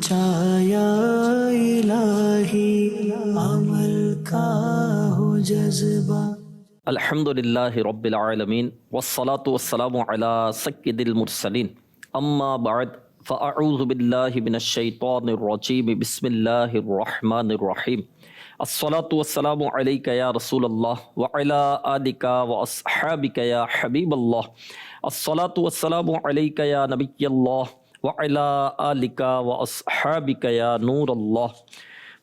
بچایا الہی عمل کا ہو جذبہ۔ الحمدللہ رب العالمین والصلاة والسلام علی سید المرسلین، اما بعد فاعوذ باللہ من الشیطان الرجیم، بسم اللہ الرحمن الرحیم۔ الصلاة والسلام علیک یا رسول اللہ وعلی آلک واصحابک یا حبیب اللہ۔ الصلاة والسلام علیک یا نبی اللہ وعلی آلک واصحابک یا نور اللہ۔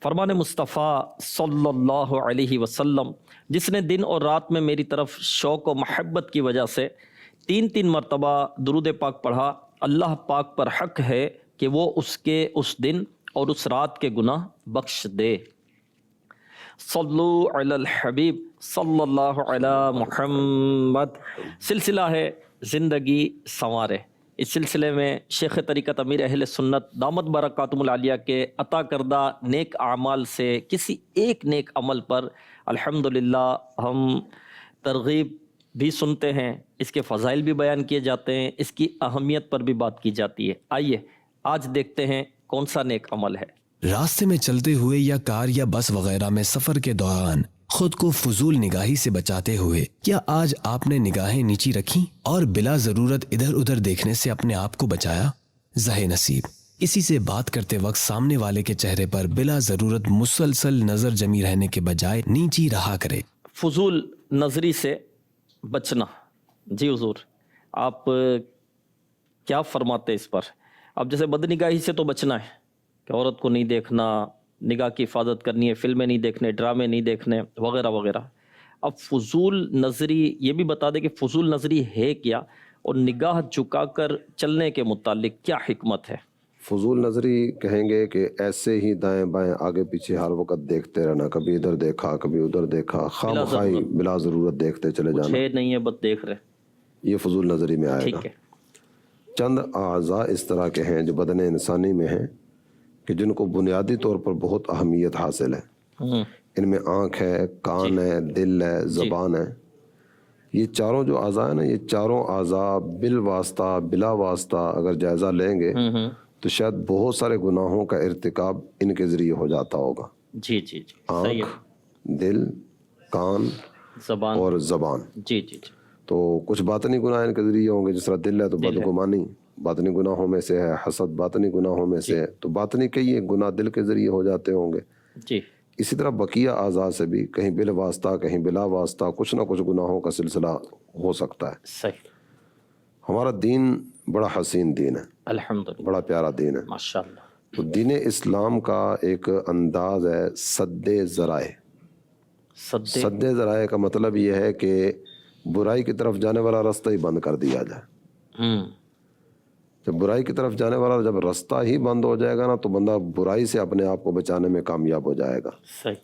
فرمان مصطفیٰ صلی اللہ علیہ وسلم، جس نے دن اور رات میں میری طرف شوق و محبت کی وجہ سے تین مرتبہ درود پاک پڑھا، اللہ پاک پر حق ہے کہ وہ اس کے اس دن اور اس رات کے گناہ بخش دے۔ صلو علی الحبیب صلی اللہ علی محمد۔ سلسلہ ہے زندگی سنوارے۔ اس سلسلے میں شیخ طریقت امیر اہل سنت دامت برکاتہم العالیہ کے عطا کردہ نیک اعمال سے کسی ایک نیک عمل پر الحمدللہ ہم ترغیب بھی سنتے ہیں، اس کے فضائل بھی بیان کیے جاتے ہیں، اس کی اہمیت پر بھی بات کی جاتی ہے۔ آئیے آج دیکھتے ہیں کون سا نیک عمل ہے۔ راستے میں چلتے ہوئے یا کار یا بس وغیرہ میں سفر کے دوران خود کو فضول نگاہی سے بچاتے ہوئے کیا آج آپ نے نگاہیں نیچی رکھیں اور بلا ضرورت ادھر ادھر دیکھنے سے اپنے آپ کو بچایا؟ زہ نصیب کسی سے بات کرتے وقت سامنے والے کے چہرے پر بلا ضرورت مسلسل نظر جمی رہنے کے بجائے نیچی رہا کرے۔ فضول نظری سے بچنا، جی حضور آپ کیا فرماتے اس پر؟ اب جیسے بد نگاہی سے تو بچنا ہے کہ عورت کو نہیں دیکھنا، نگاہ کی حفاظت کرنی ہے، فلمیں نہیں دیکھنے، ڈرامے نہیں دیکھنے وغیرہ وغیرہ۔ اب فضول نظری یہ بھی بتا دے کہ فضول نظری ہے کیا، اور نگاہ جھکا کر چلنے کے متعلق کیا حکمت ہے؟ فضول نظری کہیں گے کہ ایسے ہی دائیں بائیں آگے پیچھے ہر وقت دیکھتے رہنا، کبھی ادھر دیکھا کبھی ادھر دیکھا، خواہ مخواہی بلا ضرورت دیکھتے چلے جانا، ہے نہیں ہے بس دیکھ رہے، یہ فضول نظری میں آئے گا۔ ٹھیک ہے۔ چند اعضاء اس طرح کے ہیں جو بدن انسانی میں ہیں کہ جن کو بنیادی طور پر بہت اہمیت حاصل ہے۔ ان میں آنکھ ہے، کان ہے، دل ہے، زبان ہے۔ یہ چاروں جو اعضاء ہیں نا، یہ چاروں اعضاء بالواسطہ بلا واسطہ اگر جائزہ لیں گے تو شاید بہت سارے گناہوں کا ارتکاب ان کے ذریعے ہو جاتا ہوگا۔ جی جی جی، صحیح آنکھ، دل، کان زبان اور زبان۔ جی جی جی، تو کچھ باطنی گناہ ان کے ذریعے ہوں گے، جس طرح دل ہے تو بدگمانی باطنی گناہوں میں سے ہے، حسد باطنی گناہوں میں سے ہے، تو باطنی کئی گناہ دل کے ذریعے ہو جاتے ہوں گے۔ جی اسی طرح بقیہ اعضاء سے بھی کہیں بال واسطہ کہیں بلا واسطہ کچھ نہ کچھ گناہوں کا سلسلہ ہو سکتا ہے۔ صحیح، ہمارا دین بڑا حسین دین ہے، الحمدللہ، بڑا پیارا دین ہے۔ ماشاءاللہ۔ تو دین اسلام کا ایک انداز ہے سد ذرائع۔ سد ذرائع کا مطلب یہ ہے کہ برائی کی طرف جانے والا رستہ ہی بند کر دیا جائے۔ جب برائی کی طرف جانے والا جب رستہ ہی بند ہو جائے گا نا تو بندہ برائی سے اپنے آپ کو بچانے میں کامیاب ہو جائے گا۔ صحیح،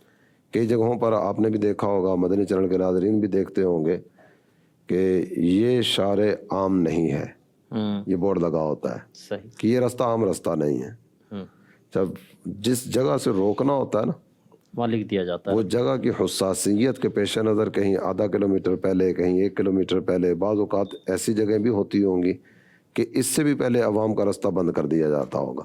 کئی جگہوں پر آپ نے بھی دیکھا ہوگا، مدنی چینل کے ناظرین بھی دیکھتے ہوں گے کہ یہ شارع عام نہیں ہے، یہ بورڈ لگا ہوتا ہے صحیح، کہ یہ رستہ عام رستہ نہیں ہے۔ جب جس جگہ سے روکنا ہوتا ہے نا وہاں لکھ دیا جاتا ہے۔ وہ جگہ کی حساسیت کے پیش نظر کہیں آدھا کلومیٹر پہلے، کہیں 1 کلومیٹر پہلے، بعض اوقات ایسی جگہیں بھی ہوتی ہوں گی کہ اس سے بھی پہلے عوام کا رستہ بند کر دیا جاتا ہوگا،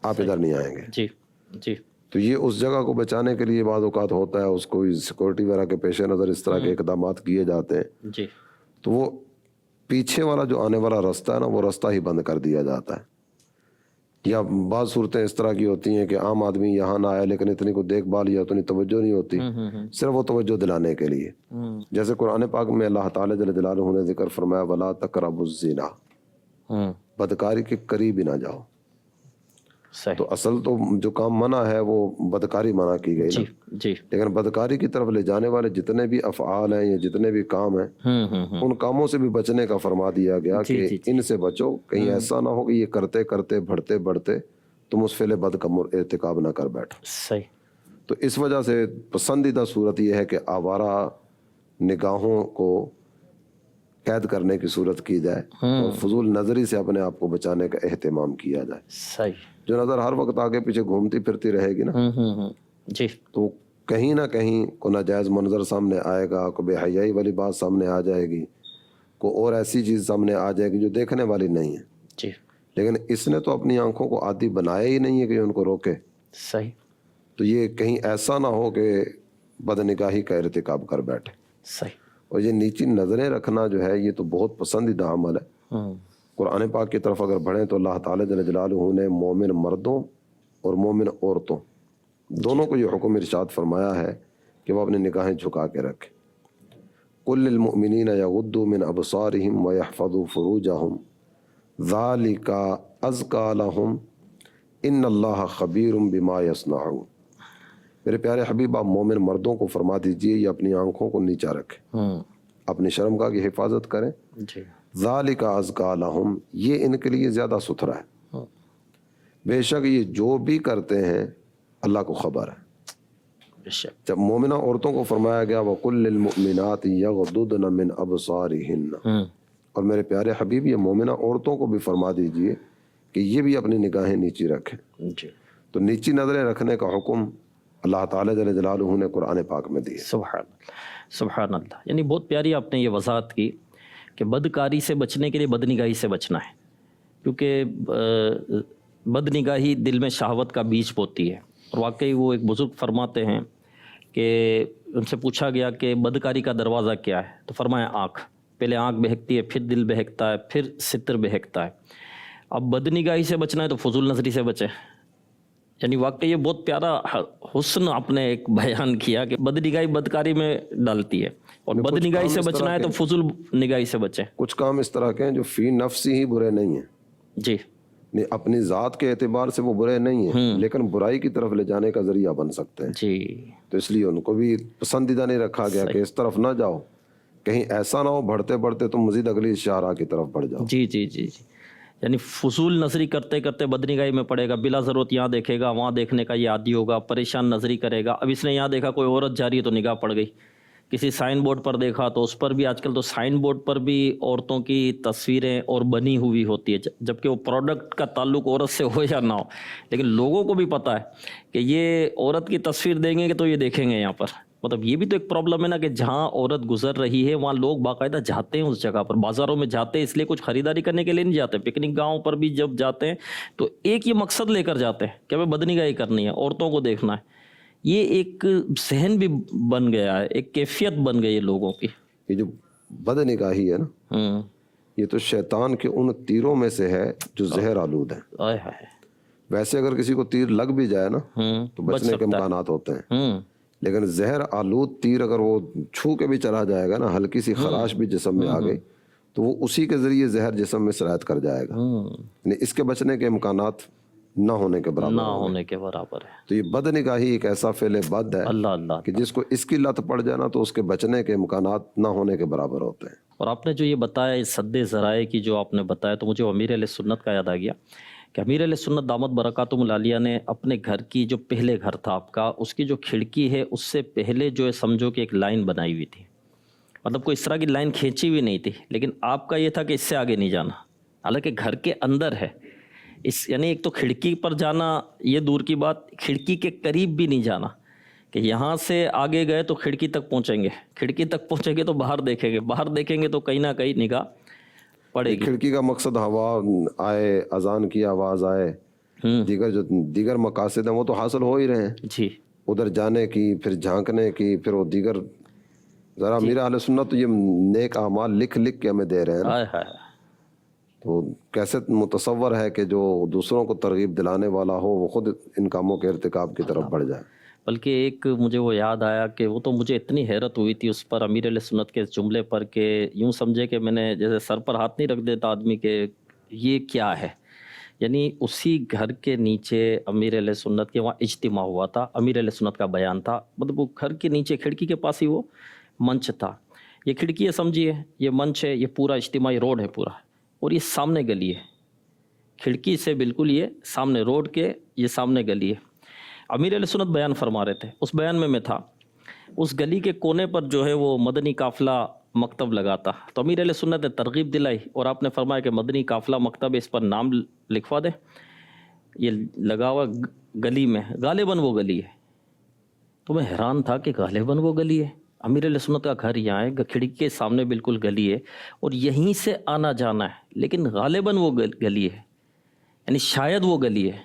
آپ ادھر نہیں آئیں گے۔ جی جی، تو یہ اس جگہ کو بچانے کے لیے بعض اوقات ہوتا ہے، اس کو سیکورٹی وغیرہ کے پیش نظر اس طرح کے اقدامات کیے جاتے ہیں۔ جی، تو وہ پیچھے والا جو آنے والا رستہ ہے نا وہ رستہ ہی بند کر دیا جاتا ہے۔ یا بعض صورتیں اس طرح کی ہوتی ہیں کہ عام آدمی یہاں نہ آئے لیکن اتنی کو دیکھ بھال یا اتنی توجہ نہیں ہوتی، صرف وہ توجہ دلانے کے لیے۔ جیسے قرآن پاک میں اللہ تعالیٰ جل جلالہ نے ذکر فرمایا وَلَا تَقْرَبُوا الزِّنَا، بدکاری کے قریب ہی نہ جاؤ۔ تو اصل تو جو کام منع ہے وہ بدکاری منع کی گئی نا، جی، لیکن بدکاری کی طرف لے جانے والے جتنے بھی افعال ہیں یا جتنے بھی کام ہیں ان کاموں سے بھی بچنے کا فرما دیا گیا کہ ان سے بچو، کہیں ایسا نہ ہو کہ یہ کرتے کرتے بڑھتے بڑھتے تم اس فعل بد کا ارتکاب نہ کر بیٹھو۔ صحیح، تو اس وجہ سے پسندیدہ صورت یہ ہے کہ آوارہ نگاہوں کو قید کرنے کی صورت کی جائے اور فضول نظری سے اپنے آپ کو بچانے کا اہتمام کیا جائے۔ صحیح، جو نظر ہر وقت آگے پیچھے گھومتی پھرتی رہے گی نا جی، تو کہیں نہ کہیں کوئی ناجائز منظر سامنے آئے گا، کوئی بے حیائی والی بات سامنے آ جائے گی، کوئی اور ایسی چیز سامنے آ جائے گی جو دیکھنے والی نہیں ہے۔ جی، لیکن اس نے تو اپنی آنکھوں کو عادی بنایا ہی نہیں ہے کہ ان کو روکے. صحیح. تو یہ کہیں ایسا نہ ہو کہ بدنگاہی کا ارتکاب کر بیٹھے. صحیح. اور یہ نیچی نظریں رکھنا جو ہے یہ تو بہت پسندیدہ عمل ہے. قرآن پاک کی طرف اگر بڑھیں تو اللہ تعالیٰ جل جلالہ نے مومن مردوں اور مومن عورتوں دونوں کو یہ حکم ارشاد فرمایا ہے کہ وہ اپنی نگاہیں جھکا کے رکھیں. قل للمؤمنین یغضوا من ابصارهم ویحفظوا فروجهم ذلک ازکی لهم ان اللہ خبیر بما یصنعون. میرے پیارے حبیب آپ مومن مردوں کو فرما دیجئے یہ اپنی آنکھوں کو نیچا رکھیں، اپنی شرمگاہ کی حفاظت کریں. جی. ذالک ازکی لہم، یہ ان کے لیے زیادہ ستھرا ہے. بے شک یہ جو بھی کرتے ہیں اللہ کو خبر ہے. بے شک. جب مومنہ عورتوں کو فرمایا گیا وَقُلْ لِلْمُؤْمِنَاتِ يَغْضُضْنَ مِنْ أَبْصَارِهِنَّ، اور میرے پیارے حبیب یہ مومنہ عورتوں کو بھی فرما دیجئے کہ یہ بھی اپنی نگاہیں نیچی رکھیں. جی. تو نیچی نظریں رکھنے کا حکم اللہ تعالیٰ جل جلالہ نے قرآن پاک میں دی. سبحان اللہ، سبحان اللہ. یعنی بہت پیاری آپ نے یہ وضاحت کی کہ بدکاری سے بچنے کے لیے بدنگاہی سے بچنا ہے، کیونکہ بدنگاہی دل میں شہوت کا بیج بوتی ہے. اور واقعی وہ ایک بزرگ فرماتے ہیں کہ ان سے پوچھا گیا کہ بدکاری کا دروازہ کیا ہے، تو فرمایا آنکھ. پہلے آنکھ بہکتی ہے، پھر دل بہکتا ہے، پھر ستر بہکتا ہے. اب بدنگاہی سے بچنا ہے تو فضول نظری سے بچے. یعنی واقعی یہ بہت پیارا حسن آپ نے ایک بیان کیا کہ بدنگاہی بدکاری میں ڈالتی ہے، اور بدنگاہی سے بچنا ہے تو فضول نگاہی سے بچے. کچھ کام اس طرح کے ہیں جو فی نفسی ہی برے نہیں ہیں. جی. اپنی ذات کے اعتبار سے وہ برے نہیں ہیں، لیکن برائی کی طرف لے جانے کا ذریعہ بن سکتے ہیں. جی. تو اس لیے ان کو بھی پسندیدہ نہیں رکھا گیا کہ اس طرف نہ جاؤ، کہیں ایسا نہ ہو بڑھتے بڑھتے تم مزید اگلی شاہراہ کی طرف بڑھ جاؤ. جی جی جی جی. یعنی فضول نظری کرتے کرتے بدنگاہی میں پڑے گا، بلا ضرورت یہاں دیکھے گا، وہاں دیکھنے کا یہ عادی ہوگا، پریشان نظری کرے گا. اب اس نے یہاں دیکھا کوئی عورت جا رہی ہے تو نگاہ پڑ گئی، کسی سائن بورڈ پر دیکھا تو اس پر بھی، آج کل تو سائن بورڈ پر بھی عورتوں کی تصویریں اور بنی ہوئی ہوتی ہے، جبکہ وہ پروڈکٹ کا تعلق عورت سے ہو یا نہ ہو، لیکن لوگوں کو بھی پتہ ہے کہ یہ عورت کی تصویر دیں گے کہ تو یہ دیکھیں گے یہاں پر. مطلب یہ بھی تو ایک پرابلم ہے نا کہ جہاں عورت گزر رہی ہے وہاں لوگ باقاعدہ جاتے ہیں اس جگہ پر، بازاروں میں جاتے ہیں اس لیے کچھ خریداری کرنے کے لیے نہیں جاتے، پکنک گاؤں پر بھی جب جاتے ہیں تو ایک یہ مقصد لے کر جاتے ہیں کہ ہمیں بدنگاہی کرنی ہے، عورتوں کو دیکھنا ہے. یہ ایک ذہن بھی بن گیا ہے، ایک کیفیت بن گئی ہے لوگوں کی. یہ جو بدنگاہی ہے نا، یہ تو شیطان کے ان تیروں میں سے ہے جو زہر آلود ہیں. ویسے اگر کسی کو تیر لگ بھی جائے نا تو بچنے کے امکانات ہوتے ہیں، لیکن زہر آلود تیر اگر وہ چھو کے بھی چلا جائے گا نا، ہلکی سی خراش بھی جسم میں آ گئی تو وہ اسی کے ذریعے زہر جسم میں سرایت کر جائے گا. یعنی اس کے بچنے کے امکانات نہ ہونے کے برابر ہے. تو یہ بدنگاہی ایک ایسا فعل بد ہے اللہ اللہ کہ جس کو اس کی لت پڑ جائے نا تو اس کے بچنے کے امکانات نہ ہونے کے برابر ہوتے ہیں. اور آپ نے جو یہ بتایا اس سد ذرائع کی جو آپ نے بتایا تو مجھے امیر علیہ سنت کا یاد آ گیا کہ امیر علیہ سنت دامت برکاتہم العالیہ نے اپنے گھر کی جو پہلے گھر تھا آپ کا، اس کی جو کھڑکی ہے اس سے پہلے جو ہے سمجھو کہ ایک لائن بنائی ہوئی تھی. مطلب کوئی اس طرح کی لائن کھینچی ہوئی نہیں تھی، لیکن آپ کا یہ تھا کہ اس سے آگے نہیں جانا، حالانکہ گھر کے اندر ہے. یعنی ایک تو کھڑکی پر جانا یہ دور کی بات، کھڑکی کے قریب بھی نہیں جانا کہ یہاں سے آگے گئے تو کھڑکی تک پہنچیں گے، کھڑکی تک پہنچیں گے تو باہر دیکھیں گے، باہر دیکھیں گے تو کہیں نہ کہیں نگاہ پڑے گی. کھڑکی کا مقصد ہوا آئے، اذان کی آواز آئے، دیگر مقاصد ہیں وہ تو حاصل ہو ہی رہے ہیں. جی. ادھر جانے کی، پھر جھانکنے کی، پھر وہ دیگر ذرا میرا اہل سنت تو یہ نیک اعمال لکھ لکھ کے ہمیں دے رہے ہیں. تو کیسے متصور ہے کہ جو دوسروں کو ترغیب دلانے والا ہو وہ خود ان کاموں کے ارتکاب کی طرف بڑھ جائے. بلکہ ایک مجھے وہ یاد آیا کہ وہ تو مجھے اتنی حیرت ہوئی تھی اس پر، امیر علیہ سنت کے اس جملے پر، کہ یوں سمجھے کہ میں نے جیسے سر پر ہاتھ نہیں رکھ دیتا آدمی کہ یہ کیا ہے. یعنی اسی گھر کے نیچے امیر علیہ سنت کے وہاں اجتماع ہوا تھا، امیر علیہ سنت کا بیان تھا. مطلب وہ گھر کے نیچے کھڑکی کے پاس ہی وہ منچ تھا. یہ کھڑکی ہے سمجھیے، یہ منچ ہے، یہ پورا اجتماعی روڈ ہے پورا، اور یہ سامنے گلی ہے. کھڑکی سے بالکل یہ سامنے روڈ کے یہ سامنے گلی ہے. امیر علیہ سنت بیان فرما رہے تھے، اس بیان میں تھا اس گلی کے کونے پر جو ہے وہ مدنی قافلہ مکتب لگا تھا. تو امیر علیہ سنت نے ترغیب دلائی اور آپ نے فرمایا کہ مدنی قافلہ مکتب، اس پر نام لکھوا دے. یہ لگا ہوا گلی میں، غالباً وہ گلی ہے. تو میں حیران تھا کہ غالباً وہ گلی ہے، امیر علیہ سنت کا گھر یہاں ہے، کھڑکی کے سامنے بالکل گلی ہے اور یہیں سے آنا جانا ہے، لیکن غالباً وہ گلی ہے. یعنی شاید وہ گلی ہے.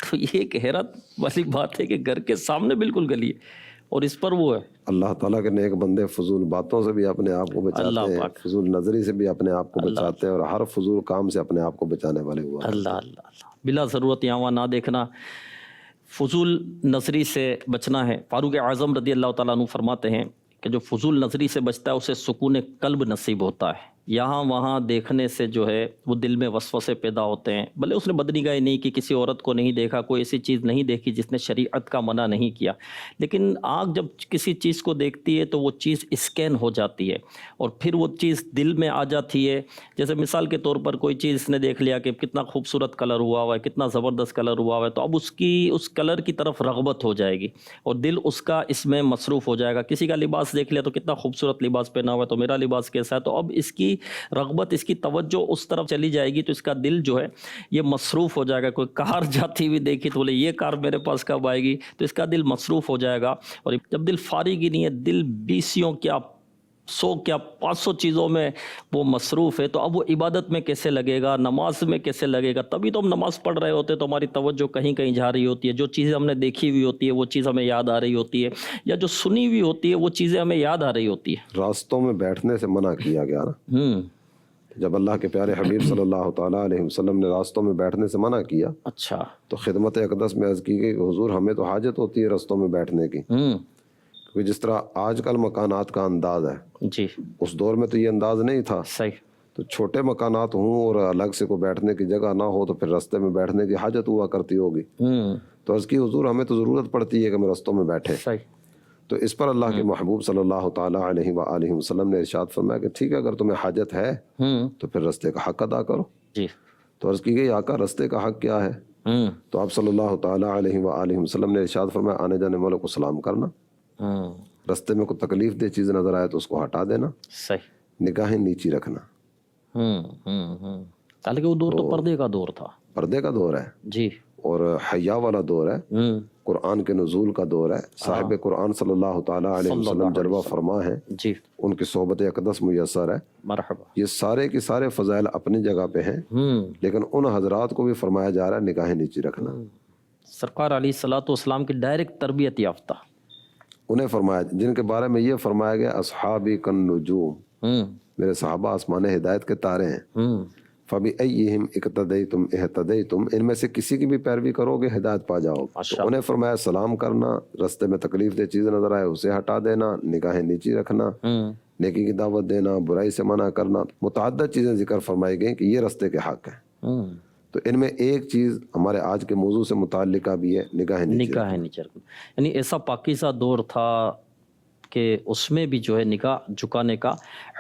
تو یہ ایک حیرت والی بات ہے کہ گھر کے سامنے بالکل گلی ہے اور اس پر وہ ہے. اللہ تعالیٰ کے نیک بندے فضول باتوں سے بھی اپنے آپ کو بچاتے ہیں, فضول نظری سے بھی اپنے آپ کو بچاتے ہیں, اور ہر فضول کام سے اپنے آپ کو بچانے والے ہوا. اللہ اللہ اللہ. بلا ضرورت یہاں وہاں نہ دیکھنا, فضول نظری سے بچنا ہے. فاروق اعظم رضی اللہ تعالیٰ عنہ فرماتے ہیں کہ جو فضول نظری سے بچتا ہے اسے سکون قلب نصیب ہوتا ہے. یہاں وہاں دیکھنے سے جو ہے وہ دل میں وسوسے پیدا ہوتے ہیں. بھلے اس نے بدنگاہی نہیں کی, کسی عورت کو نہیں دیکھا, کوئی ایسی چیز نہیں دیکھی جس نے شریعت کا منع نہیں کیا, لیکن آنکھ جب کسی چیز کو دیکھتی ہے تو وہ چیز اسکین ہو جاتی ہے اور پھر وہ چیز دل میں آ جاتی ہے. جیسے مثال کے طور پر کوئی چیز اس نے دیکھ لیا کہ کتنا خوبصورت کلر ہوا ہوا ہے, کتنا زبردست کلر ہوا ہوا ہے, تو اب اس کلر کی طرف رغبت ہو جائے گی اور دل اس کا اس میں مصروف ہو جائے گا. کسی کا لباس دیکھ لیا تو کتنا خوبصورت لباس پہنا ہوا ہے, تو میرا لباس کیسا ہے, تو اب اس کی رغبت, اس کی توجہ اس طرف چلی جائے گی, تو اس کا دل جو ہے یہ مصروف ہو جائے گا. کوئی کار جاتی ہوئی دیکھی تو بولے یہ کار میرے پاس کب آئے گی, تو اس کا دل مصروف ہو جائے گا. اور جب دل فارغ ہی نہیں ہے, دل 20 کیا 100 کیا 500 چیزوں میں وہ مصروف ہے, تو اب وہ عبادت میں کیسے لگے گا, نماز میں کیسے لگے گا. تبھی تو ہم نماز پڑھ رہے ہوتے تو ہماری توجہ کہیں کہیں جا رہی ہوتی ہے. جو چیزیں ہم نے دیکھی ہوئی ہوتی ہے وہ چیز ہمیں یاد آ رہی ہوتی ہے, یا جو سنی ہوئی ہوتی ہے وہ چیزیں ہمیں یاد آ رہی ہوتی ہے. راستوں میں بیٹھنے سے منع کیا گیا نا. جب اللہ کے پیارے حبیب صلی اللہ تعالیٰ علیہ وسلم نے راستوں میں بیٹھنے سے منع کیا, اچھا, تو خدمت اقدس میں عرض کی گئی کہ حضور ہمیں تو حاجت ہوتی ہے راستوں میں بیٹھنے کی, کیونکہ جس طرح آج کل مکانات کا انداز ہے, جی اس دور میں تو یہ انداز نہیں تھا. صحیح. تو چھوٹے مکانات ہوں اور الگ سے کوئی بیٹھنے کی جگہ نہ ہو تو پھر راستے میں بیٹھنے کی حاجت ہوا کرتی ہوگی. تو عرض کی حضور ہمیں تو ضرورت پڑتی ہے کہ ہم رستوں میں بیٹھے. صحیح. تو اس پر اللہ کے محبوب صلی اللہ تعالیٰ علیہ وآلہ وسلم نے ارشاد فرمایا کہ ٹھیک ہے, اگر تمہیں حاجت ہے تو پھر رستے کا حق ادا کرو. جی. تو عرض کی گئی آقا رستے کا حق کیا ہے؟ تو آپ صلی اللہ تعالیٰ علیہ وآلہ وسلم نے ارشاد فرمایا آنے جانے والوں کو سلام کرنا, رستے میں کوئی تکلیف دہ چیز نظر آئے تو اس کو ہٹا دینا, صحیح, نگاہیں نیچی رکھنا. حالانکہ وہ دور تو پردے کا دور تھا, پردے کا دور ہے جی, اور حیا والا دور ہے, قرآن کے نزول کا دور ہے. صاحب قرآن صلی اللہ تعالیٰ علیہ وسلم جلوہ فرما ہے جی, ان کی صحبت اقدس میسر ہے. مرحبا. یہ سارے کے سارے فضائل اپنی جگہ پہ ہیں, لیکن ان حضرات کو بھی فرمایا جا رہا ہے نگاہیں نیچی رکھنا. سرکار علیہ الصلوۃ والسلام کی ڈائریکٹ تربیت یافتہ, انہیں فرمایا, جن کے بارے میں یہ فرمایا گیا اصحابی کن نجوم, میرے صحابہ آسمان ہدایت کے تارے ہیں. فَبِأَيِّهِمْ اقتدیتم اہتدیتم, ان میں سے کسی کی بھی پیروی کرو گے ہدایت پا جاؤ. تو انہیں فرمایا سلام کرنا, رستے میں تکلیف دہ چیز نظر آئے اسے ہٹا دینا, نگاہیں نیچی رکھنا, نیکی کی دعوت دینا, برائی سے منع کرنا. متعدد چیزیں ذکر فرمائی گئیں کہ یہ رستے کے حق ہیں. تو ان میں ایک چیز ہمارے آج کے موضوع سے متعلقہ بھی ہے, نگاہیں نیچی رکھنا. یعنی ایسا پاکیزہ دور تھا کہ اس میں بھی جو ہے نگاہ جھکانے کا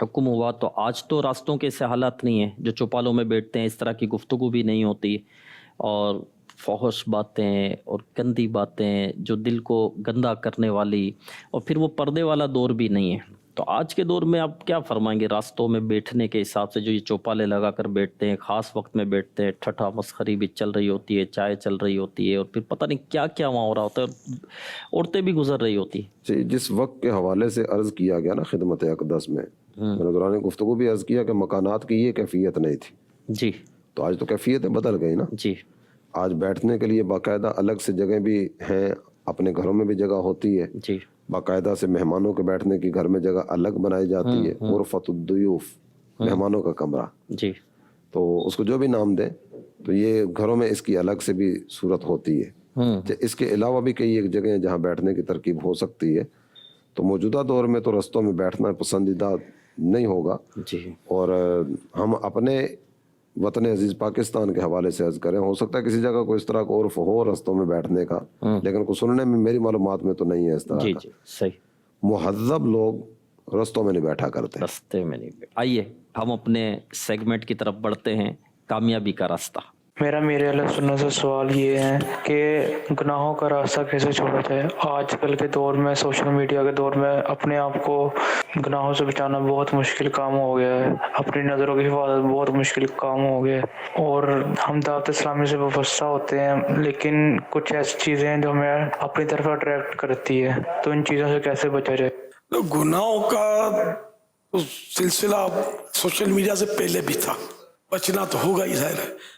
حکم ہوا. تو آج تو راستوں کے ایسے حالات نہیں ہیں, جو چوپالوں میں بیٹھتے ہیں اس طرح کی گفتگو بھی نہیں ہوتی, اور فحش باتیں اور گندی باتیں جو دل کو گندا کرنے والی, اور پھر وہ پردے والا دور بھی نہیں ہے. تو آج کے دور میں آپ کیا فرمائیں گے راستوں میں بیٹھنے کے حساب سے, جو یہ چوپالے لگا کر بیٹھتے ہیں, خاص وقت میں بیٹھتے ہیں, ٹھٹھا مسخری بھی چل رہی ہوتی ہے, چائے چل رہی ہوتی ہے, اور پھر پتہ نہیں کیا کیا وہاں ہو رہا ہوتا ہے, عورتیں بھی گزر رہی ہوتی ہیں. جس وقت کے حوالے سے عرض کیا گیا نا خدمت اقدس میں نے دوران گفتگو بھی عرض کیا کہ مکانات کی یہ کیفیت نہیں تھی جی, تو آج تو کیفیتیں بدل گئی نا جی. آج بیٹھنے کے لیے باقاعدہ الگ سے جگہ بھی ہیں, اپنے گھروں میں بھی جگہ ہوتی ہے جی, باقاعدہ سے مہمانوں کے بیٹھنے کی گھر میں جگہ الگ بنائی جاتی ہے, غرفۃ الضیوف, مہمانوں کا کمرہ جی. تو اس کو جو بھی نام دیں, تو یہ گھروں میں اس کی الگ سے بھی صورت ہوتی ہے. اس کے علاوہ بھی کئی ایک جگہیں جہاں بیٹھنے کی ترکیب ہو سکتی ہے. تو موجودہ دور میں تو رستوں میں بیٹھنا پسندیدہ نہیں ہوگا جی. اور ہم اپنے وطن عزیز پاکستان کے حوالے سے عرض کریں, ہو سکتا ہے کسی جگہ کوئی اس طرح کا عرف ہو رستوں میں بیٹھنے کا, لیکن کو سننے میں میری معلومات میں تو نہیں ہے اس طرح جی, کا. جی, صحیح. مہذب لوگ رستوں میں نہیں بیٹھا کرتے, رستے میں نہیں. آئیے ہم اپنے سیگمنٹ کی طرف بڑھتے ہیں, کامیابی کا راستہ. میرے اللہ سننے سے سوال یہ ہے کہ گناہوں کا راستہ کیسے چھوڑا جائے. آج کل کے دور میں, سوشل میڈیا کے دور میں, اپنے آپ کو گناہوں سے بچانا بہت مشکل کام ہو گیا ہے. اپنی نظروں کی حفاظت بہت مشکل کام ہو گیا ہے, اور ہم دعوت اسلامی سے وابستہ ہوتے ہیں, لیکن کچھ ایسی چیزیں ہیں جو ہمیں اپنی طرف اٹریکٹ کرتی ہے. تو ان چیزوں سے کیسے بچا جائے؟ گناہوں کا سلسلہ سوشل میڈیا سے پہلے بھی تھا, بچنا تو ہوگا ہی ظاہر ہے.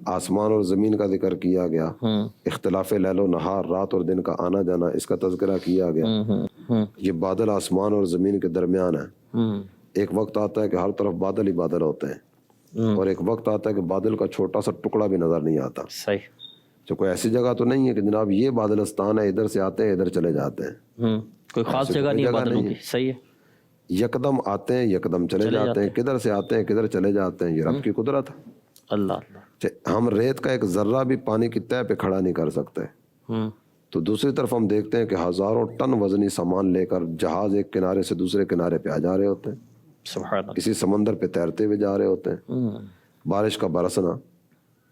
آسمان اور زمین کا ذکر کیا گیا، اختلاف لیل و نہار، رات اور دن کا آنا جانا، اس کا تذکرہ کیا گیا۔ یہ بادل آسمان اور زمین کے درمیان ہے۔ ایک وقت آتا ہے کہ ہر طرف بادل ہی بادل ہوتے ہیں، اور ایک وقت آتا ہے کہ بادل کا چھوٹا سا ٹکڑا بھی نظر نہیں آتا۔ صحیح۔ جو کوئی ایسی جگہ تو نہیں ہے کہ جناب یہ بادلستان ہے، ادھر سے آتے ہیں ادھر چلے جاتے ہیں، کوئی خاص جگہ نہیں ہے بادلوں کی۔ صحیح ہے۔ یکدم آتے ہیں یکدم چلے جاتے ہیں، کدھر سے آتے ہیں کدھر چلے جاتے ہیں، یہ رب کی قدرت ہے۔ اللہ اللہ۔ ہم ریت کا ایک ذرہ بھی پانی کی تہہ پہ کھڑا نہیں کر سکتے، تو دوسری طرف ہم دیکھتے ہیں کہ ہزاروں ٹن وزنی سامان لے کر جہاز ایک کنارے سے دوسرے کنارے پہ آ جا رہے ہوتے ہیں، سبحان اللہ۔ کسی سمندر پہ تیرتے ہوئے جا رہے ہوتے ہیں، بارش کا برسنا،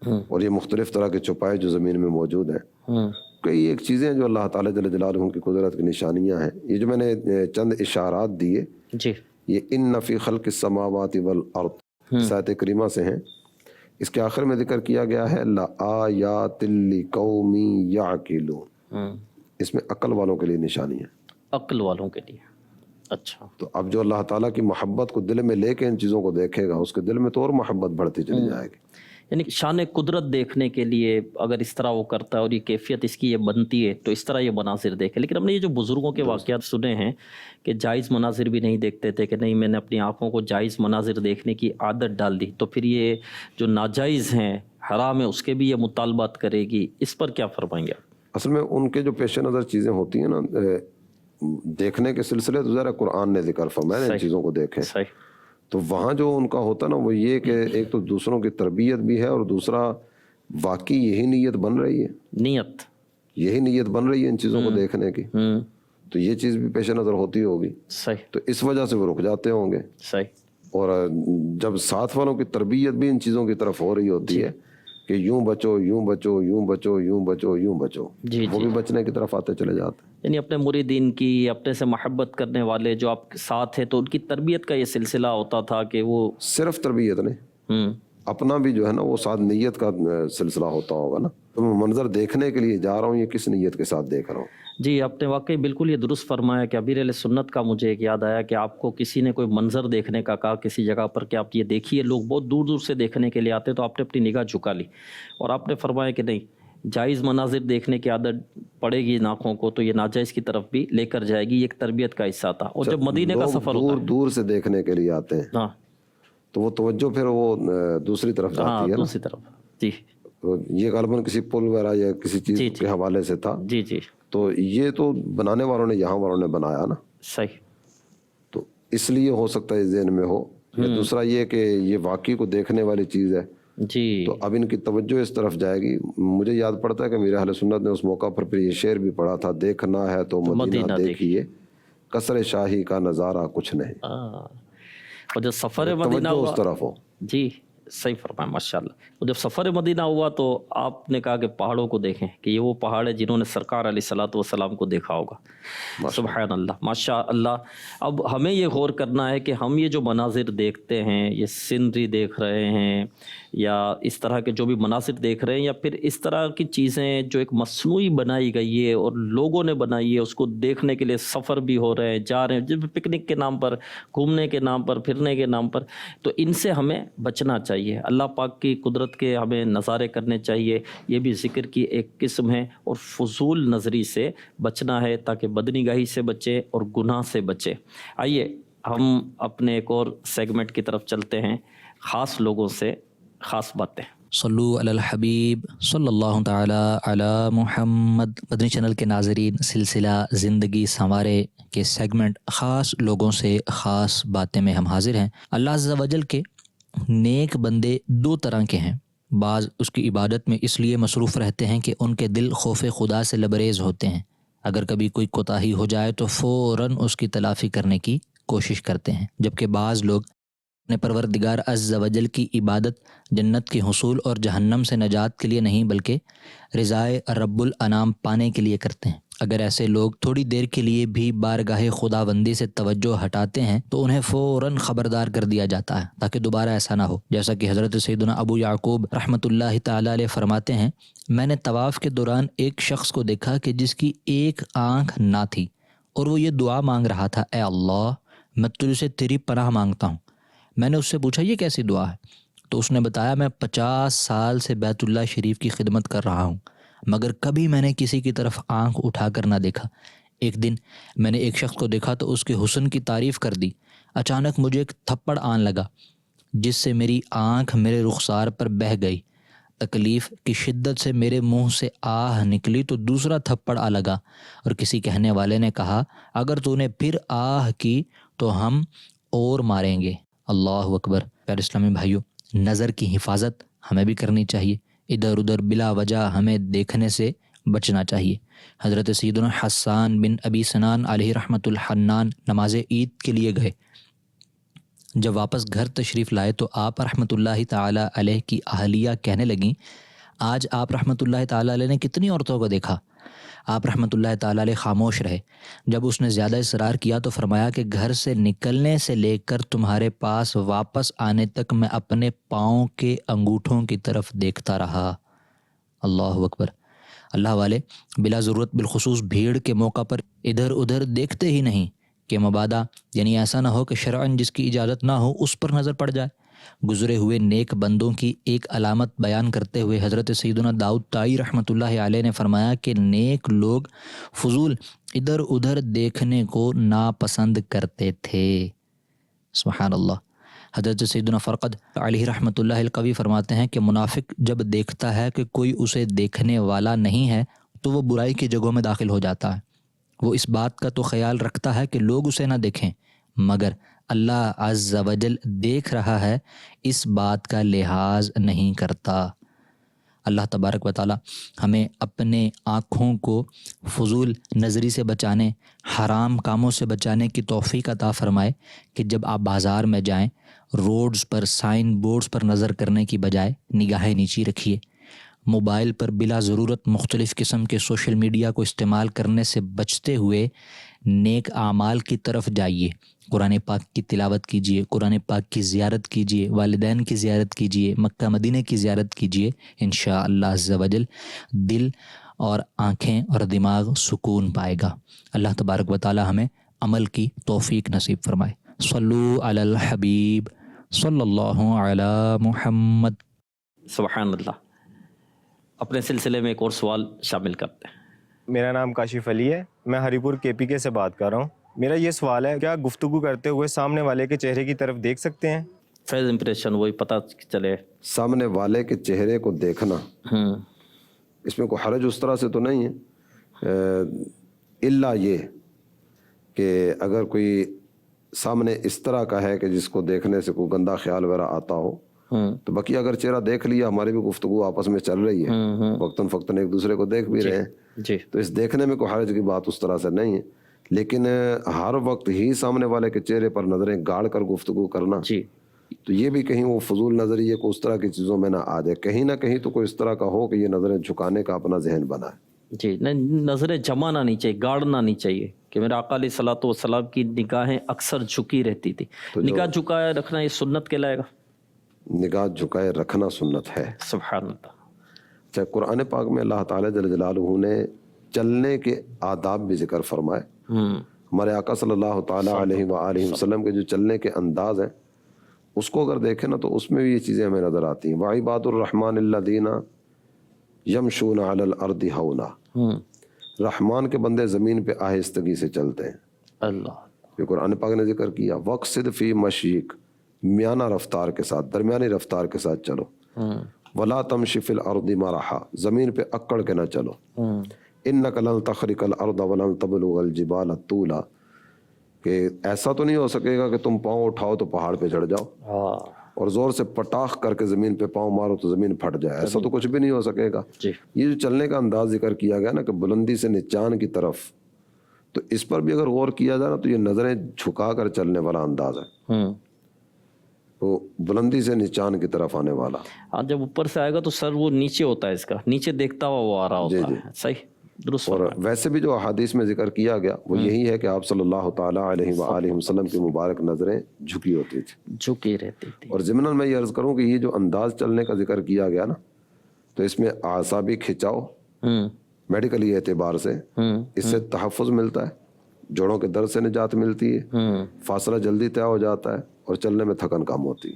اور یہ مختلف طرح کے چوپائے جو زمین میں موجود ہیں، کئی ایک چیزیں جو اللہ تعالیٰ جل جلالہ کی قدرت کی نشانیاں ہیں۔ یہ جو میں نے چند اشارات دیے، جی، یہ ان فی خلق السماوات والارض آیت کریمہ سے ہیں۔ اس کے آخر میں ذکر کیا گیا ہے لآیات لقوم یعقلون، اس میں عقل والوں کے لیے نشانی ہے، عقل والوں کے لیے۔ اچھا، تو اب جو اللہ تعالیٰ کی محبت کو دل میں لے کے ان چیزوں کو دیکھے گا، اس کے دل میں تو اور محبت بڑھتی چلی جائے گی۔ یعنی شان قدرت دیکھنے کے لیے اگر اس طرح وہ کرتا ہے اور یہ کیفیت اس کی یہ بنتی ہے تو اس طرح یہ مناظر دیکھے۔ لیکن ہم نے یہ جو بزرگوں کے واقعات سنے ہیں کہ جائز مناظر بھی نہیں دیکھتے تھے، کہ نہیں میں نے اپنی آنکھوں کو جائز مناظر دیکھنے کی عادت ڈال دی، تو پھر یہ جو ناجائز ہیں، حرام ہے، اس کے بھی یہ مطالبات کرے گی، اس پر کیا فرمائیں گے؟ اصل میں ان کے جو پیش نظر چیزیں ہوتی ہیں نا، دیکھنے کے سلسلے تو ذرا قرآن نے ذکر فرمایا ان چیزوں کو دیکھیں، صحیح۔ تو وہاں جو ان کا ہوتا نا وہ یہ کہ ایک تو دوسروں کی تربیت بھی ہے، اور دوسرا واقعی یہی نیت بن رہی ہے، یہی نیت بن رہی ہے ان چیزوں کو دیکھنے کی، تو یہ چیز بھی پیش نظر ہوتی ہوگی، صحیح، تو اس وجہ سے وہ رک جاتے ہوں گے۔ صحیح۔ اور جب ساتھ والوں کی تربیت بھی ان چیزوں کی طرف ہو رہی ہوتی ہے کہ یوں بچو یوں بچو یوں بچو یوں بچو یوں بچو، وہ بھی بچنے کی طرف آتے چلے جاتے ہیں۔ یعنی اپنے مریدین کی، اپنے سے محبت کرنے والے جو آپ کے ساتھ ہیں، تو ان کی تربیت کا یہ سلسلہ ہوتا تھا کہ وہ صرف تربیت نہیں، اپنا بھی جو ہے نا وہ ساتھ نیت کا سلسلہ ہوتا ہوگا نا، تو میں منظر دیکھنے کے لیے جا رہا ہوں، یہ کس نیت کے ساتھ دیکھ رہا ہوں۔ جی، آپ نے واقعی بالکل یہ درست فرمایا کہ ابیر علیہ سنت کا مجھے ایک یاد آیا کہ آپ کو کسی نے کوئی منظر دیکھنے کا کہا کسی جگہ پر کہ آپ یہ دیکھیے، لوگ بہت دور دور سے دیکھنے کے لیے آتے، تو آپ نے اپنی نگاہ جھکا لی اور آپ نے فرمایا کہ نہیں، جائز مناظر دیکھنے کی عادت پڑے گی ان آنکھوں کو تو یہ ناجائز کی طرف بھی لے کر جائے گی، یہ ایک تربیت کا حصہ تھا۔ اور جب مدینے کا سفر ہوتا ہے، دور سے دیکھنے کے لیے آتے ہیں، ہاں، تو وہ توجہ پھر وہ دوسری طرف جاتی ہے، دوسری طرف۔ جی، یہ غالباً کسی پل وغیرہ یا کسی چیز کے حوالے سے تھا۔ جی جی، تو یہ تو بنانے والوں نے، یہاں والوں نے بنایا نا، صحیح، تو اس لیے ہو سکتا ہے ذہن میں ہو۔ دوسرا یہ کہ یہ واقعی کو دیکھنے والی چیز ہے، جی، تو اب ان کی توجہ اس طرف جائے گی۔ مجھے یاد پڑتا ہے کہ میرے اہل سنت نے اس موقع پر پھر یہ شعر بھی پڑھا تھا، دیکھنا ہے تو مدینہ دیکھیے، قصر شاہی کا نظارہ کچھ نہیں۔ اور جب سفر مدینہ توجہ ہوا، اس طرف ہو۔ جی صحیح فرمایا، ماشاء اللہ۔ اور جب سفر مدینہ ہوا تو آپ نے کہا کہ پہاڑوں کو دیکھیں، کہ یہ وہ پہاڑ ہے جنہوں نے سرکار علیہ الصلوۃ والسلام کو دیکھا ہوگا۔ سبحان اللہ، ماشاء اللہ۔ اب ہمیں یہ غور کرنا ہے کہ ہم یہ جو مناظر دیکھتے ہیں، یہ سینری دیکھ رہے ہیں یا اس طرح کے جو بھی مناظر دیکھ رہے ہیں، یا پھر اس طرح کی چیزیں جو ایک مصنوعی بنائی گئی ہے اور لوگوں نے بنائی ہے، اس کو دیکھنے کے لیے سفر بھی ہو رہے ہیں، جا رہے ہیں، جب پکنک کے نام پر، گھومنے کے نام پر، پھرنے کے نام پر، تو ان سے ہمیں بچنا چاہیے۔ اللہ پاک کی قدرت کے ہمیں نظارے کرنے چاہیے، یہ بھی ذکر کی ایک قسم ہے، اور فضول نظری سے بچنا ہے تاکہ بدنگاہی سے بچے اور گناہ سے بچے۔ آئیے ہم اپنے ایک اور سیگمنٹ کی طرف چلتے ہیں، خاص لوگوں سے خاص باتیں۔ صلو علی الحبیب صلی اللہ تعالی علی محمد۔ مدنی چینل کے ناظرین، سلسلہ زندگی سنوارے کے سیگمنٹ خاص لوگوں سے خاص باتیں میں ہم حاضر ہیں۔ اللہ عز و جل کے نیک بندے دو طرح کے ہیں، بعض اس کی عبادت میں اس لیے مصروف رہتے ہیں کہ ان کے دل خوف خدا سے لبریز ہوتے ہیں، اگر کبھی کوئی کوتاہی ہو جائے تو فوراً اس کی تلافی کرنے کی کوشش کرتے ہیں، جبکہ بعض لوگ اپنے پروردگار عز و جل کی عبادت جنت کے حصول اور جہنم سے نجات کے لیے نہیں بلکہ رضائے رب الانام پانے کے لیے کرتے ہیں۔ اگر ایسے لوگ تھوڑی دیر کے لیے بھی بارگاہ خداوندی سے توجہ ہٹاتے ہیں تو انہیں فوراً خبردار کر دیا جاتا ہے تاکہ دوبارہ ایسا نہ ہو، جیسا کہ حضرت سیدنا ابو یعقوب رحمۃ اللہ تعالی علیہ فرماتے ہیں، میں نے طواف کے دوران ایک شخص کو دیکھا کہ جس کی ایک آنکھ نہ تھی اور وہ یہ دعا مانگ رہا تھا، اے اللہ میں تجھ سے تیری پناہ مانگتا ہوں۔ میں نے اس سے پوچھا یہ کیسی دعا ہے؟ تو اس نے بتایا میں 50 سال سے بیت اللہ شریف کی خدمت کر رہا ہوں مگر کبھی میں نے کسی کی طرف آنکھ اٹھا کر نہ دیکھا۔ ایک دن میں نے ایک شخص کو دیکھا تو اس کے حسن کی تعریف کر دی۔ اچانک مجھے ایک تھپڑ آن لگا جس سے میری آنکھ میرے رخسار پر بہہ گئی۔ تکلیف کی شدت سے میرے منہ سے آہ نکلی تو دوسرا تھپڑ آ لگا اور کسی کہنے والے نے کہا اگر تو نے پھر آہ کی تو ہم اور ماریں گے۔ اللہ اکبر۔ پیارے اسلامی بھائیوں، نظر کی حفاظت ہمیں بھی کرنی چاہیے، ادھر ادھر بلا وجہ ہمیں دیکھنے سے بچنا چاہیے۔ حضرت سیدنا حسان بن ابی سنان علیہ رحمۃ الحنان نماز عید کے لیے گئے۔ جب واپس گھر تشریف لائے تو آپ رحمۃ اللہ تعالی علیہ کی اہلیہ کہنے لگیں آج آپ رحمۃ اللہ تعالی علیہ نے کتنی عورتوں کو دیکھا؟ آپ رحمۃ اللہ تعالی علیہ خاموش رہے۔ جب اس نے زیادہ اصرار کیا تو فرمایا کہ گھر سے نکلنے سے لے کر تمہارے پاس واپس آنے تک میں اپنے پاؤں کے انگوٹھوں کی طرف دیکھتا رہا۔ اللہ اکبر۔ اللہ والے بلا ضرورت بالخصوص بھیڑ کے موقع پر ادھر ادھر دیکھتے ہی نہیں کہ مبادا یعنی ایسا نہ ہو کہ شرعاً جس کی اجازت نہ ہو اس پر نظر پڑ جائے۔ گزرے ہوئے نیک بندوں کی ایک علامت بیان کرتے ہوئے حضرت سیدنا داؤد طائی رحمۃ اللہ علیہ نے فرمایا کہ نیک لوگ فضول ادھر ادھر دیکھنے کو ناپسند کرتے تھے۔ سبحان اللہ۔ حضرت سیدنا فرقد علیہ رحمۃ اللہ القوی فرماتے ہیں کہ منافق جب دیکھتا ہے کہ کوئی اسے دیکھنے والا نہیں ہے تو وہ برائی کی جگہوں میں داخل ہو جاتا ہے۔ وہ اس بات کا تو خیال رکھتا ہے کہ لوگ اسے نہ دیکھیں مگر اللہ عز و جل دیکھ رہا ہے، اس بات کا لحاظ نہیں کرتا۔ اللہ تبارک و تعالی ہمیں اپنے آنکھوں کو فضول نظری سے بچانے، حرام کاموں سے بچانے کی توفیق عطا فرمائے کہ جب آپ بازار میں جائیں روڈز پر سائن بورڈز پر نظر کرنے کی بجائے نگاہیں نیچی رکھیے۔ موبائل پر بلا ضرورت مختلف قسم کے سوشل میڈیا کو استعمال کرنے سے بچتے ہوئے نیک اعمال کی طرف جائیے۔ قرآن پاک کی تلاوت کیجیے، قرآن پاک کی زیارت کیجیے، والدین کی زیارت کیجیے، مکہ مدینہ کی زیارت کیجیے۔ انشاءاللہ عز و جل دل اور آنکھیں اور دماغ سکون پائے گا۔ اللہ تبارک و تعالی ہمیں عمل کی توفیق نصیب فرمائے۔ صلو علی الحبیب صلی اللہ علی محمد۔ سبحان اللہ۔ اپنے سلسلے میں ایک اور سوال شامل کرتے ہیں۔ میرا نام کاشف علی ہے، میں ہری پور KPK سے بات کر رہا ہوں۔ میرا یہ سوال ہے کیا گفتگو کرتے ہوئے سامنے والے کے چہرے کی طرف دیکھ سکتے ہیں؟ فیض امپریشن وہی پتہ چلے سامنے والے کے چہرے کو دیکھنا اس میں کوئی حرج اس طرح سے تو نہیں ہے، الا یہ کہ اگر کوئی سامنے اس طرح کا ہے کہ جس کو دیکھنے سے کوئی گندا خیال وغیرہ آتا ہو تو باقی اگر چہرہ دیکھ لیا، ہماری بھی گفتگو آپس میں چل رہی ہے، وقتاً فوقتاً ایک دوسرے کو دیکھ بھی رہے ہیں، تو اس دیکھنے میں کوئی حرج کی بات اس طرح سے نہیں ہے، لیکن ہر وقت ہی سامنے والے کے چہرے پر نظریں گاڑ کر گفتگو کرنا تو یہ بھی کہیں وہ فضول نظریے کو اس طرح کی چیزوں میں نہ آ جائے، کہیں نہ کہیں تو کوئی اس طرح کا ہو کہ یہ نظریں جھکانے کا اپنا ذہن بنائے۔ جی، نظریں جمانا نہیں چاہیے، گاڑنا نہیں چاہیے کہ میرا آقا علیہ الصلوۃ والسلام کی نگاہیں اکثر جھکی رہتی تھی۔ نگاہ جھکائے رکھنا یہ سنت کہلائے گا؟ نگاہ جھکائے رکھنا سنت ہے۔ سبحان اللہ۔ اچھا، قرآن پاک میں اللہ تعالیٰ جل جلالہ نے چلنے کے آداب بھی ذکر فرمائے۔ ہمارے آقا صلی اللہ تعالیٰ علیہ وآلہ وسلم کے جو چلنے کے انداز ہیں اس کو اگر دیکھیں نا تو اس میں بھی یہ چیزیں ہمیں نظر آتی ہیں۔ وعباد الرحمن الذین یمشون علی الارض ہونا، رحمان کے بندے زمین پہ آہستگی سے چلتے ہیں۔ اللہ، یہ قرآن پاک نے ذکر کیا، وقصد فی مشیک، میانہ رفتار کے ساتھ، درمیانی رفتار کے ساتھ چلو، ولا تمشی فی الارض مرحا، زمین پہ اکڑ کے نہ چلو، انک لن تخرق الارض ولن تبلغ الجبال طولا، کہ ایسا تو نہیں ہو سکے گا کہ تم پاؤں اٹھاؤ تو پہاڑ پہ چڑھ جاؤ اور زور سے پٹاخ کر کے زمین پہ پاؤں مارو تو زمین پھٹ جائے، ایسا تو کچھ بھی نہیں ہو سکے گا۔ یہ جو چلنے کا انداز ذکر کیا گیا نا کہ بلندی سے نیچان کی طرف، تو اس پر بھی اگر غور کیا جائے نا تو یہ نظریں جھکا کر چلنے والا انداز ہے، وہ بلندی سے نیچان کی طرف آنے والا۔ ہاں، جب اوپر سے آئے گا تو سر وہ نیچے ہوتا ہے، اس کا نیچے دیکھتا ہوا وہ آ رہا ہوتا ہے۔ صحیح، درست۔ اور ویسے بھی جو احادیث میں ذکر کیا گیا وہ یہی ہے کہ آپ صلی اللہ تعالیٰ علیہ وآلہ وسلم کی مبارک نظریں جھکی ہوتی تھی، جھکی رہتی تھی۔ اور ضمناً میں یہ عرض کروں کہ یہ جو انداز چلنے کا ذکر کیا گیا نا تو اس میں اعصابی کھچاؤ میڈیکلی اعتبار سے اس سے تحفظ ملتا ہے، جوڑوں کے درد سے نجات ملتی ہے، فاصلہ جلدی طے ہو جاتا ہے اور چلنے میں تھکن کم ہوتی ہے۔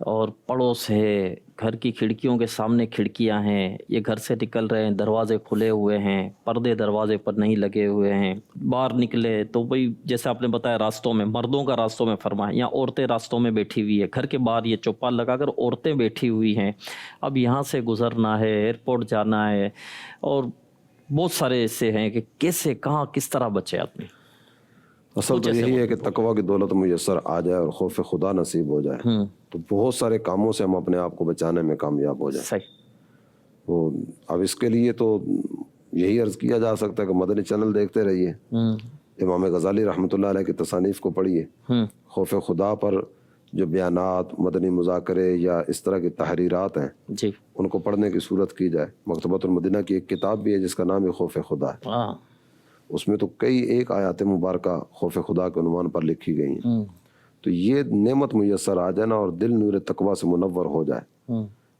اور پڑوس ہے، گھر کی کھڑکیوں کے سامنے کھڑکیاں ہیں، یہ گھر سے نکل رہے ہیں، دروازے کھلے ہوئے ہیں، پردے دروازے پر نہیں لگے ہوئے ہیں، باہر نکلے تو وہی جیسے آپ نے بتایا راستوں میں، مردوں کا راستوں میں فرمایا، یا عورتیں راستوں میں بیٹھی ہوئی ہے، گھر کے باہر یہ چوپال لگا کر عورتیں بیٹھی ہوئی ہیں، اب یہاں سے گزرنا ہے، ایئرپورٹ جانا ہے، اور بہت سارے ایسے ہیں کہ کیسے کہاں کس طرح بچے آدمی. اصل تو یہی ہے کہ تقوی کی دولت میسر آ جائے اور خوف خدا نصیب ہو جائے تو بہت سارے کاموں سے ہم اپنے آپ کو بچانے میں کامیاب ہو جائیں. صحیح. تو اب اس کے لیے تو یہی عرض کیا جا سکتا ہے کہ مدنی چینل دیکھتے رہیے، امام غزالی رحمۃ اللہ علیہ کی تصانیف کو پڑھیے، خوف خدا پر جو بیانات، مدنی مذاکرے یا اس طرح کی تحریرات ہیں جی ان کو پڑھنے کی صورت کی جائے. مکتبۃ المدینہ کی ایک کتاب بھی ہے جس کا نام ہے خوف خدا ہے، اس میں تو کئی ایک آیات مبارکہ خوف خدا کے عنوان پر لکھی گئی ہیں. تو یہ نعمت میسر آ جائے نا اور دل نور تقوی سے منور ہو جائے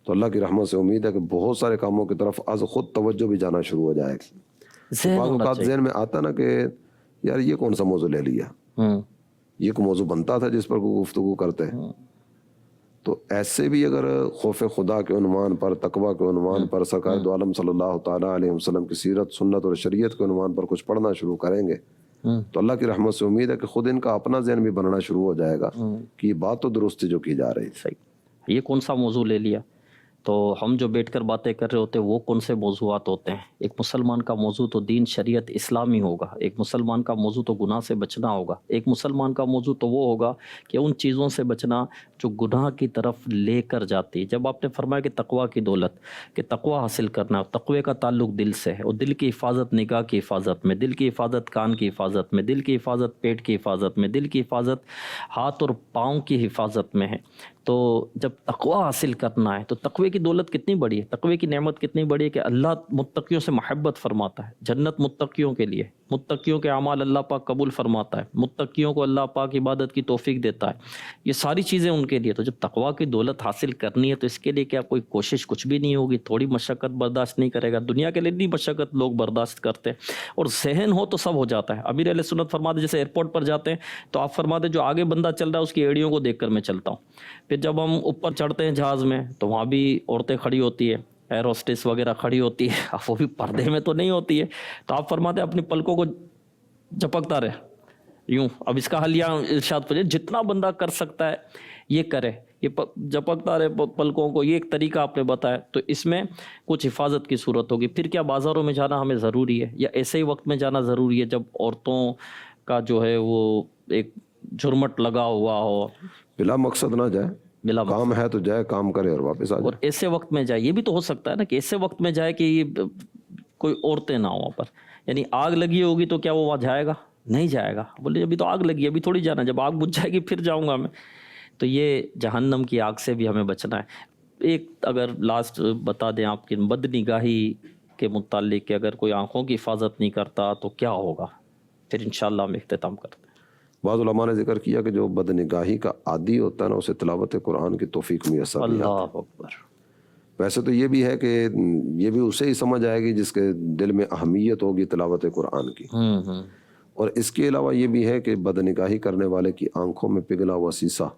تو اللہ کی رحمت سے امید ہے کہ بہت سارے کاموں کی طرف از خود توجہ بھی جانا شروع ہو جائے گی. بعض اوقات ذہن میں آتا نا کہ یار یہ کون سا موضوع لے لیا، یہ کوئی موضوع بنتا تھا جس پر کوئی گفتگو کرتے ہیں. تو ایسے بھی اگر خوف خدا کے عنوان پر، تقوی کے عنوان پر، سرکار دو عالم صلی اللہ تعالیٰ علیہ وسلم کی سیرت، سنت اور شریعت کے عنوان پر کچھ پڑھنا شروع کریں گے تو اللہ کی رحمت سے امید ہے کہ خود ان کا اپنا ذہن بھی بننا شروع ہو جائے گا کہ یہ بات تو درست جو کی جا رہی ہے. صحیح. یہ کون سا موضوع لے لیا؟ تو ہم جو بیٹھ کر باتیں کر رہے ہوتے ہیں وہ کون سے موضوعات ہوتے ہیں؟ ایک مسلمان کا موضوع تو دین شریعت اسلامی ہوگا، ایک مسلمان کا موضوع تو گناہ سے بچنا ہوگا، ایک مسلمان کا موضوع تو وہ ہوگا کہ ان چیزوں سے بچنا جو گناہ کی طرف لے کر جاتی. جب آپ نے فرمایا کہ تقوی کی دولت، کہ تقوی حاصل کرنا، تقوی کا تعلق دل سے ہے، اور دل کی حفاظت نگاہ کی حفاظت میں، دل کی حفاظت کان کی حفاظت میں، دل کی حفاظت پیٹ کی حفاظت میں، دل کی حفاظت ہاتھ اور پاؤں کی حفاظت میں ہے. تو جب تقوی حاصل کرنا ہے تو تقوی کی دولت کتنی بڑی ہے، تقوی کی نعمت کتنی بڑی ہے کہ اللہ متقیوں سے محبت فرماتا ہے، جنت متقیوں کے لیے، متقیوں کے اعمال اللہ پاک قبول فرماتا ہے، متقیوں کو اللہ پاک عبادت کی توفیق دیتا ہے، یہ ساری چیزیں ان کے لیے. تو جب تقوی کی دولت حاصل کرنی ہے تو اس کے لیے کیا کوئی کوشش کچھ بھی نہیں ہوگی، تھوڑی مشقت برداشت نہیں کرے گا. دنیا کے لیے اتنی مشقت لوگ برداشت کرتے ہیں، اور ذہن ہو تو سب ہو جاتا ہے. امیر علیہ سنت فرماتے جیسے ایئرپورٹ پر جاتے ہیں تو آپ فرماتے جو آگے بندہ چل رہا ہے اس کی ایڑیوں کو دیکھ کر میں چلتا ہوں. پھر جب ہم اوپر چڑھتے ہیں جہاز میں تو وہاں بھی عورتیں کھڑی ہوتی ہے، ایئر ہوسٹس وغیرہ کھڑی ہوتی ہے، اب وہ بھی پردے میں تو نہیں ہوتی ہے. تو آپ فرماتے ہیں اپنی پلکوں کو جھپکتا رہے یوں. اب اس کا حل یہاں ارشاد فرمائے جتنا بندہ کر سکتا ہے یہ کرے، یہ جھپکتا رہے پلکوں کو. یہ ایک طریقہ آپ نے بتایا. تو اس میں کچھ حفاظت کی صورت ہوگی. پھر کیا بازاروں میں جانا ہمیں ضروری ہے یا ایسے ہی وقت میں جانا ضروری ہے جب عورتوں کا جو ہے وہ ایک جھرمٹ لگا ہوا ہو؟ بلا مقصد نہ جائے، بلا کام ہے تو جائے، کام کرے اور واپس آ جائے. اور ایسے وقت میں جائے. یہ بھی تو ہو سکتا ہے نا کہ ایسے وقت میں جائے کہ یہ کوئی عورتیں نہ ہوں وہاں پر، یعنی آگ لگی ہوگی تو کیا وہ وہاں جائے گا؟ نہیں جائے گا. بولے ابھی تو آگ لگی ہے، ابھی تھوڑی جانا، جب آگ بجھ جائے گی پھر جاؤں گا میں. تو یہ جہنم کی آگ سے بھی ہمیں بچنا ہے. ایک اگر لاسٹ بتا دیں آپ کی بد نگاہی کے متعلق کہ اگر کوئی آنکھوں کی حفاظت نہیں کرتا تو کیا ہوگا، پھر انشاءاللہ ہم اختتام کرتے ہیں. بعض علماء نے ذکر کیا کہ جو بد نگاہی کا عادی ہوتا ہے نا اسے تلاوت قرآن کی توفیق میسر نہیں آتی. اللہ اکبر. ویسے تو یہ بھی ہے کہ یہ بھی اسے ہی سمجھ آئے گی جس کے دل میں اہمیت ہوگی تلاوت قرآن کی. اور اس کے علاوہ یہ بھی ہے کہ بد نگاہی کرنے والے کی آنکھوں میں پگھلا ہوا سیسا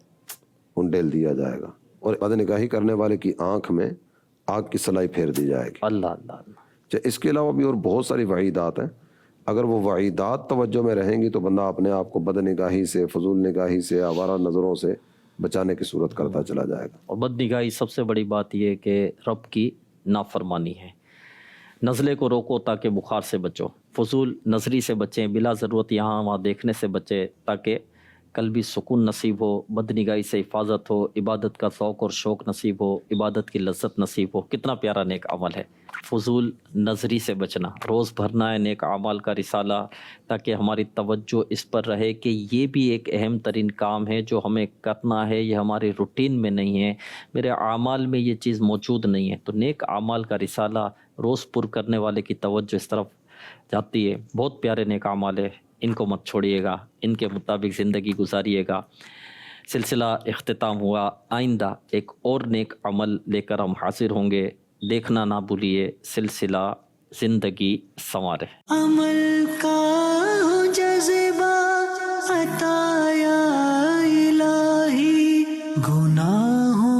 ڈیل دیا جائے گا، اور بد نگاہی کرنے والے کی آنکھ میں آگ کی سلائی پھیر دی جائے گی. اللہ اللہ. اس کے علاوہ بھی اور بہت ساری وعیدات ہیں. اگر وہ وعیدات توجہ میں رہیں گی تو بندہ اپنے آپ کو بد نگاہی سے، فضول نگاہی سے، آوارہ نظروں سے بچانے کی صورت کرتا چلا جائے گا. اور بد نگاہی سب سے بڑی بات یہ کہ رب کی نافرمانی ہے. نزلے کو روکو تاکہ بخار سے بچو، فضول نظری سے بچیں، بلا ضرورت یہاں وہاں دیکھنے سے بچیں تاکہ قلبی سکون نصیب ہو، بد نگاہی سے حفاظت ہو، عبادت کا ذوق اور شوق نصیب ہو، عبادت کی لذت نصیب ہو. کتنا پیارا نیک عمل ہے فضول نظری سے بچنا. روز بھرنا ہے نیک اعمال کا رسالہ تاکہ ہماری توجہ اس پر رہے کہ یہ بھی ایک اہم ترین کام ہے جو ہمیں کرنا ہے، یہ ہمارے روٹین میں نہیں ہے، میرے اعمال میں یہ چیز موجود نہیں ہے. تو نیک اعمال کا رسالہ روز پر کرنے والے کی توجہ اس طرف جاتی ہے. بہت پیارے نیک اعمال ہے، ان کو مت چھوڑیے گا، ان کے مطابق زندگی گزاریے گا. سلسلہ اختتام ہوا. آئندہ ایک اور نیک عمل لے کر ہم حاضر ہوں گے. دیکھنا نہ بھولیے سلسلہ زندگی سنوارے. عمل کا ہو جذبہ عطا یا الہی، گناہوں